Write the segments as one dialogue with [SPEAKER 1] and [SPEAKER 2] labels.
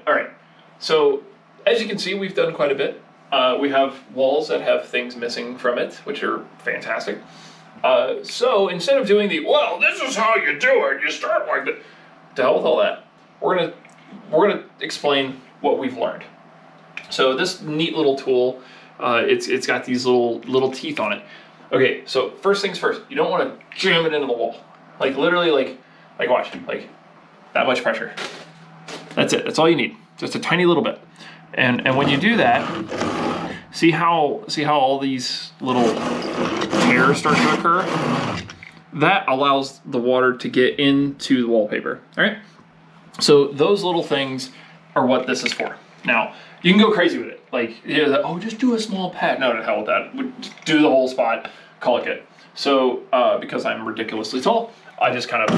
[SPEAKER 1] All right, so as you can see, we've done quite a bit. We have walls that have things missing from it, which are fantastic. So instead of doing well, this is how you do it, you start like that, to hell with all that, we're gonna explain what we've learned. So this neat little tool, it's got these little teeth on it. Okay, so first things first, you don't want to jam it into the wall. Like literally, like watch, like that much pressure. That's it. That's all you need. Just a tiny little bit. And when you do that, see how all these little tears start to occur? That allows the water to get into the wallpaper. All right? So those little things are what this is for. Now, you can go crazy with it. Like, oh, just do a small pat. No, to hell with that. Do the whole spot, call it good. So, because I'm ridiculously tall, I just kind of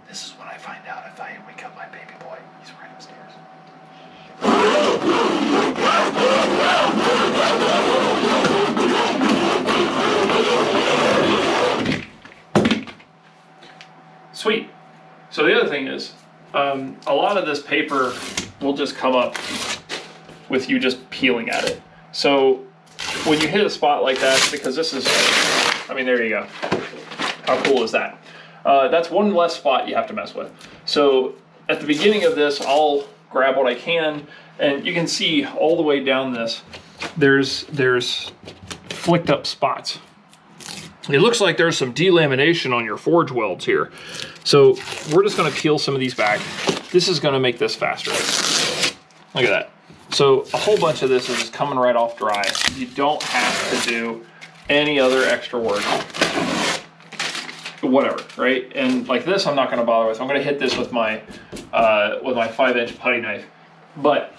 [SPEAKER 1] This is what I find out if I wake up my baby boy. He's right upstairs. Sweet. So the other thing is, a lot of this paper will just come up with you just peeling at it. So when you hit a spot like that, because this is, I mean, there you go. How cool is that? That's one less spot you have to mess with. So at the beginning of this, I'll grab what I can, and you can see all the way down this, there's flicked up spots. It looks like there's some delamination on your forge welds here. So we're just gonna peel some of these back. This is gonna make this faster. Look at that. So a whole bunch of this is just coming right off dry. You don't have to do any other extra work. Whatever, right? And like this, I'm not gonna bother with. I'm gonna hit this with my 5-inch putty knife. But,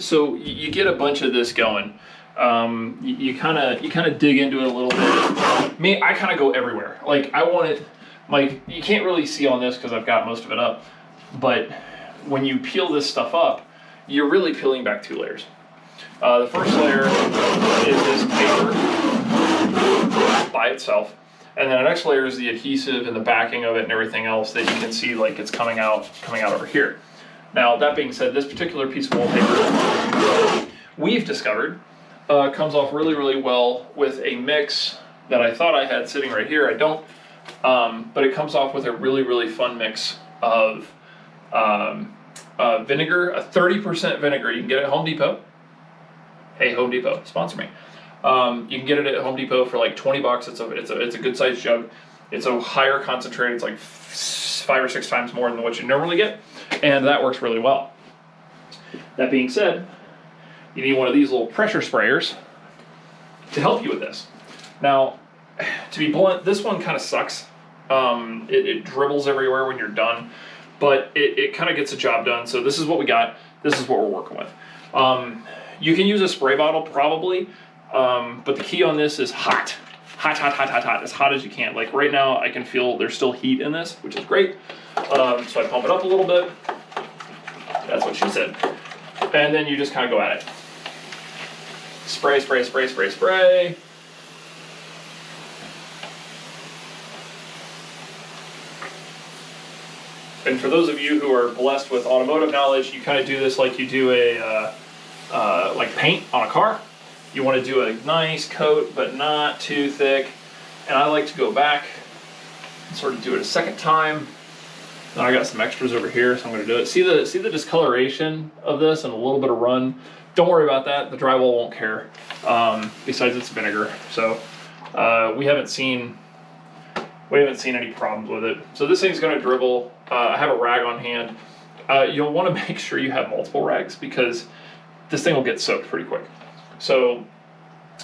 [SPEAKER 1] so you get a bunch of this going. You kind of dig into it a little bit. Me, I kind of go everywhere. Like I want it, like you can't really see on this because I've got most of it up, but when you peel this stuff up, you're really peeling back 2 layers. The first layer is this paper by itself, and then the next layer is the adhesive and the backing of it and everything else that you can see like it's coming out over here. Now that being said, this particular piece of wallpaper we've discovered comes off really, really well with a mix that I thought I had sitting right here. I don't, but it comes off with a really, really fun mix of vinegar, a 30% vinegar. You can get it at Home Depot. Hey, Home Depot, sponsor me. You can get it at Home Depot for like 20 bucks. It's a good sized jug. It's a higher concentrate. It's like 5 or 6 times more than what you normally get, and that works really well. That being said, you need one of these little pressure sprayers to help you with this. Now, to be blunt, this one kind of sucks. It dribbles everywhere when you're done, but it kind of gets the job done. So this is what we got. This is what we're working with. You can use a spray bottle probably, but the key on this is hot. Hot, hot, hot, hot, hot, as hot as you can. Like right now, I can feel there's still heat in this, which is great. So I pump it up a little bit. That's what she said. And then you just kind of go at it. Spray, spray, spray, spray, spray. And for those of you who are blessed with automotive knowledge, you kind of do this like you do like paint on a car. You want to do a nice coat, but not too thick. And I like to go back and sort of do it a second time. And I got some extras over here, so I'm going to do it. See the discoloration of this and a little bit of run. Don't worry about that. The drywall won't care. Besides, it's vinegar, so we haven't seen any problems with it. So this thing's going to dribble. I have a rag on hand. You'll want to make sure you have multiple rags because this thing will get soaked pretty quick. So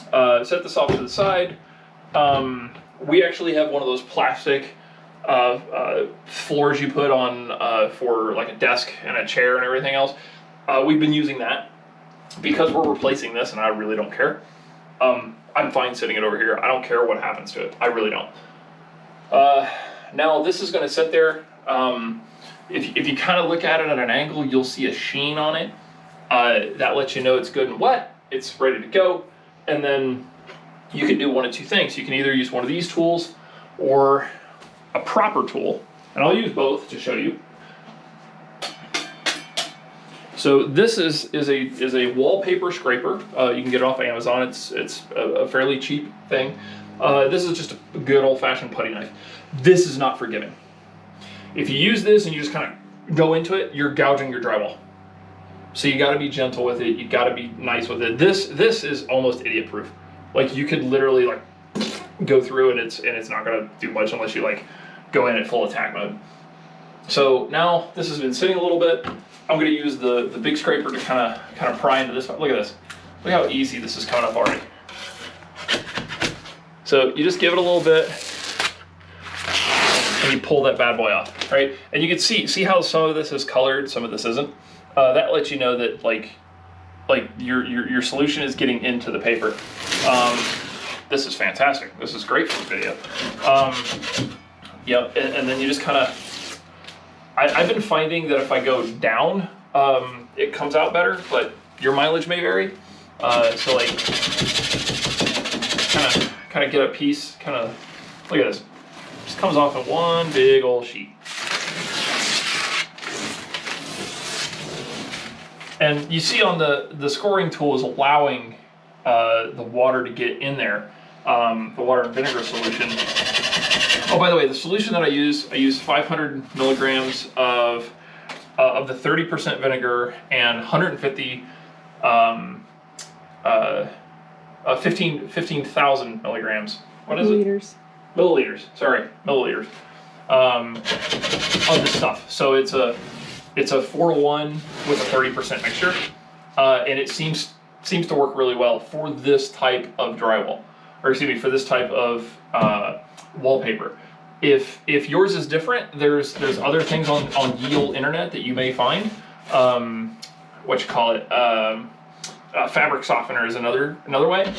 [SPEAKER 1] set this off to the side. We actually have one of those plastic floors you put on for like a desk and a chair and everything else. We've been using that because we're replacing this, and I really don't care. I'm fine sitting it over here. I don't care what happens to it. I really don't. Now this is going to sit there. if you kind of look at it at an angle, you'll see a sheen on it. That lets you know it's good and wet, it's ready to go. And then you can do one of two things. You can either use one of these tools or a proper tool, and I'll use both to show you. So this is a wallpaper scraper. You can get it off Amazon. It's a fairly cheap thing. This is just a good old-fashioned putty knife. This is not forgiving. If you use this and you just kind of go into it, you're gouging your drywall. So you got to be gentle with it. You got to be nice with it. This is almost idiot-proof. Like you could literally like go through and it's not going to do much unless you like go in at full attack mode. So now this has been sitting a little bit. I'm going to use the big scraper to kind of pry into this one. Look at this. Look how easy this is coming up already. So you just give it a little bit and you pull that bad boy off, right? And you can see how some of this is colored, some of this isn't. That lets you know that like your solution is getting into the paper. This is fantastic. This is great for video. Yep, and then you just kind of. I've been finding that if I go down, it comes out better, but your mileage may vary. So like, kind of get a piece. Kind of look at this. Just comes off in one big old sheet. And you see on the scoring tool is allowing the water to get in there, the water and vinegar solution. Oh, by the way, the solution that I use 500 milligrams of the 30% vinegar and 150, 15,000 milligrams. What is
[SPEAKER 2] Milliliters.
[SPEAKER 1] it? Milliliters. Sorry, milliliters. Of this stuff. So it's a 4-to-1 with a 30% mixture, and it seems to work really well for this type of drywall, or excuse me, for this type of wallpaper. If yours is different, there's other things on Yale internet that you may find. What you call it? Fabric softener is another way.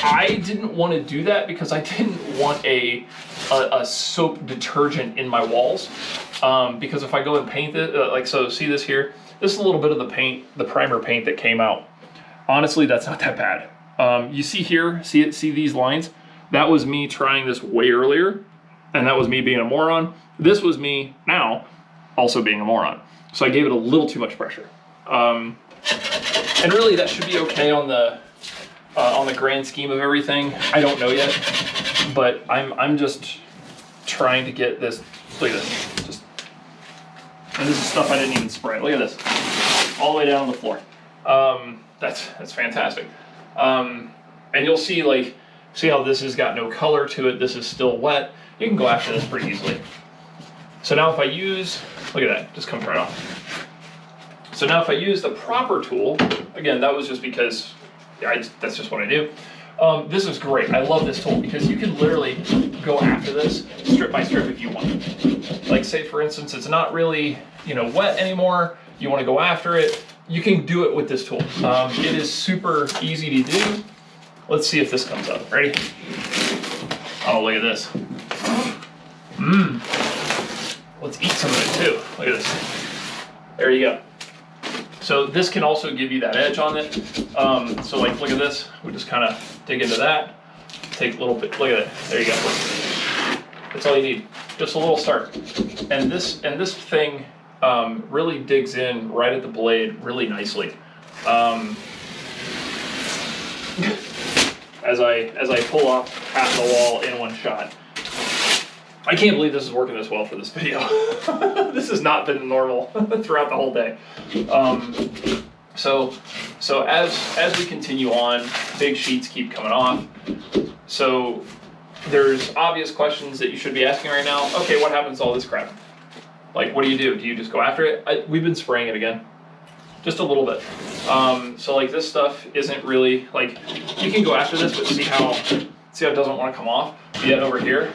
[SPEAKER 1] I didn't want to do that because I didn't want a soap detergent in my walls. Because if I go and paint it, like so, see this here? This is a little bit of the paint, the primer paint that came out. Honestly, that's not that bad. You see here, see these lines? That was me trying this way earlier, and that was me being a moron. This was me now also being a moron. So I gave it a little too much pressure. And really that should be okay on the grand scheme of everything. I don't know yet, but I'm just trying to get this. Look at this. And this is stuff I didn't even spray. Look at this, all the way down on the floor. That's fantastic. And you'll see how this has got no color to it. This is still wet. You can go after this pretty easily. So now if I use, look at that, just comes right off. So now if I use the proper tool, again, that was just because that's just what I do. This is great. I love this tool because you can literally go after this strip by strip if you want. Like say for instance, it's not really wet anymore. You want to go after it. You can do it with this tool. It is super easy to do. Let's see if this comes up. Ready? Oh, look at this. Let's eat some of it too. Look at this. There you go. So this can also give you that edge on it. So like, look at this. We just kind of dig into that. Take a little bit. Look at it. There you go. That's all you need. Just a little start. And this thing really digs in right at the blade really nicely. As I pull off half the wall in one shot. I can't believe this is working this well for this video. This has not been normal throughout the whole day. So as we continue on, big sheets keep coming off. So there's obvious questions that you should be asking right now. Okay, what happens to all this crap? Like, what do? Do you just go after it? We've been spraying it again. Just a little bit. So like this stuff isn't really, like, you can go after this, but see how it doesn't want to come off? Yet over here,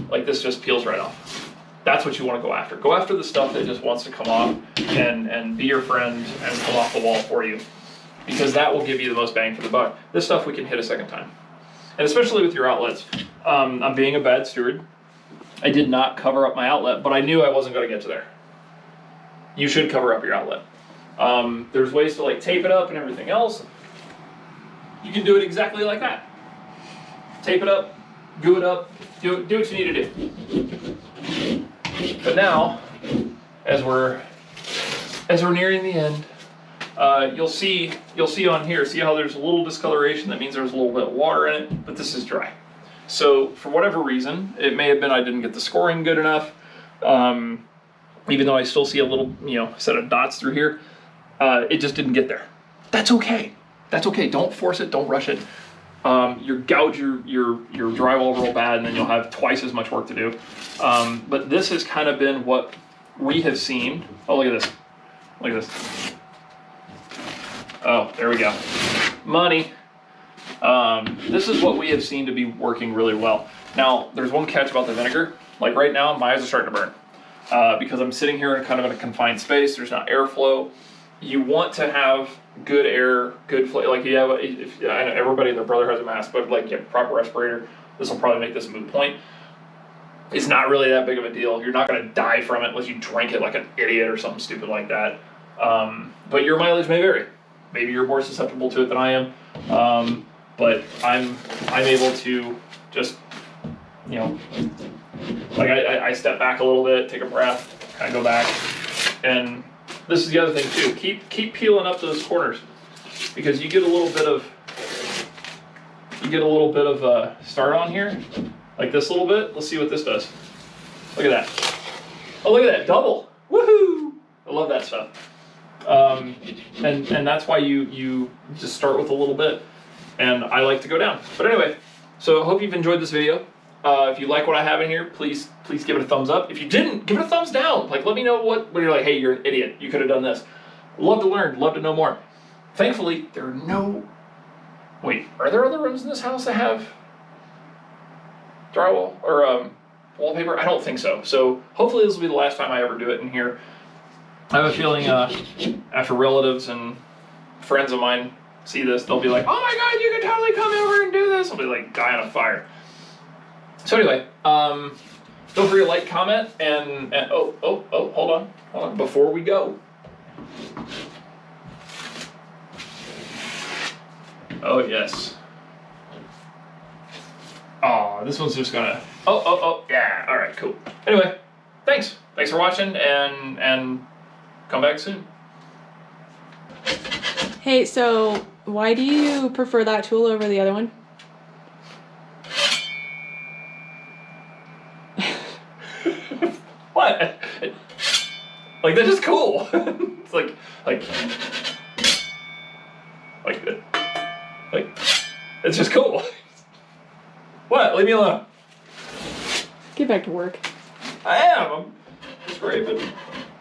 [SPEAKER 1] like this just peels right off. That's what you want to go after. Go after the stuff that just wants to come off and be your friend and come off the wall for you. Because that will give you the most bang for the buck. This stuff we can hit a second time. And especially with your outlets. I'm being a bad steward. I did not cover up my outlet, but I knew I wasn't going to get to there. you should cover up your outlet. There's ways to like tape it up and everything else. You can do it exactly like that. Tape it up, glue it up, do what you need to do. But now, as we're nearing the end, you'll see on here, see how there's a little discoloration? That means there's a little bit of water in it, but this is dry. So for whatever reason, it may have been I didn't get the scoring good enough, even though I still see a little, set of dots through here, it just didn't get there. That's okay. That's okay. Don't force it. Don't rush it. You'll gouge your drywall real bad, and then you'll have twice as much work to do. But this has kind of been what we have seen. Oh, look at this. Look at this. Oh, there we go. Money. This is what we have seen to be working really well. Now, there's one catch about the vinegar. Like right now, my eyes are starting to burn because I'm sitting here in kind of in a confined space. There's not airflow. You want to have good air, good flow. Like I know everybody and their brother has a mask, but like you have proper respirator. This will probably make this a moot point. It's not really that big of a deal. You're not going to die from it unless you drink it like an idiot or something stupid like that. But your mileage may vary. Maybe you're more susceptible to it than I am. But I'm able to just, like I step back a little bit, take a breath, kind of go back. And this is the other thing too. Keep peeling up those corners because you get a little bit of start on here, like this little bit. Let's see what this does. Look at that. Oh, look at that double. Woohoo! I love that stuff. And that's why you just start with a little bit. And I like to go down. But anyway, so I hope you've enjoyed this video. If you like what I have in here, please give it a thumbs up. If you didn't, give it a thumbs down. Like, let me know when you're like, hey, you're an idiot. You could have done this. Love to learn. Love to know more. Thankfully, there are no... Wait, are there other rooms in this house that have drywall or wallpaper? I don't think so. So hopefully this will be the last time I ever do it in here. I have a feeling after relatives and friends of mine see this, they'll be like, oh my God, you can totally come over and do this. I'll be like, die on a fire. So anyway, don't forget to like, comment, and hold on, before we go. Oh yes. Oh, this one's just gonna, yeah, all right, cool. Anyway, thanks for watching, and come back soon.
[SPEAKER 2] Hey, so why do you prefer that tool over the other one?
[SPEAKER 1] What? Like, this is cool. It's like, it's just cool. What? Leave me alone.
[SPEAKER 2] Get back to work.
[SPEAKER 1] I am. I'm scraping.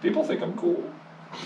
[SPEAKER 1] People think I'm cool.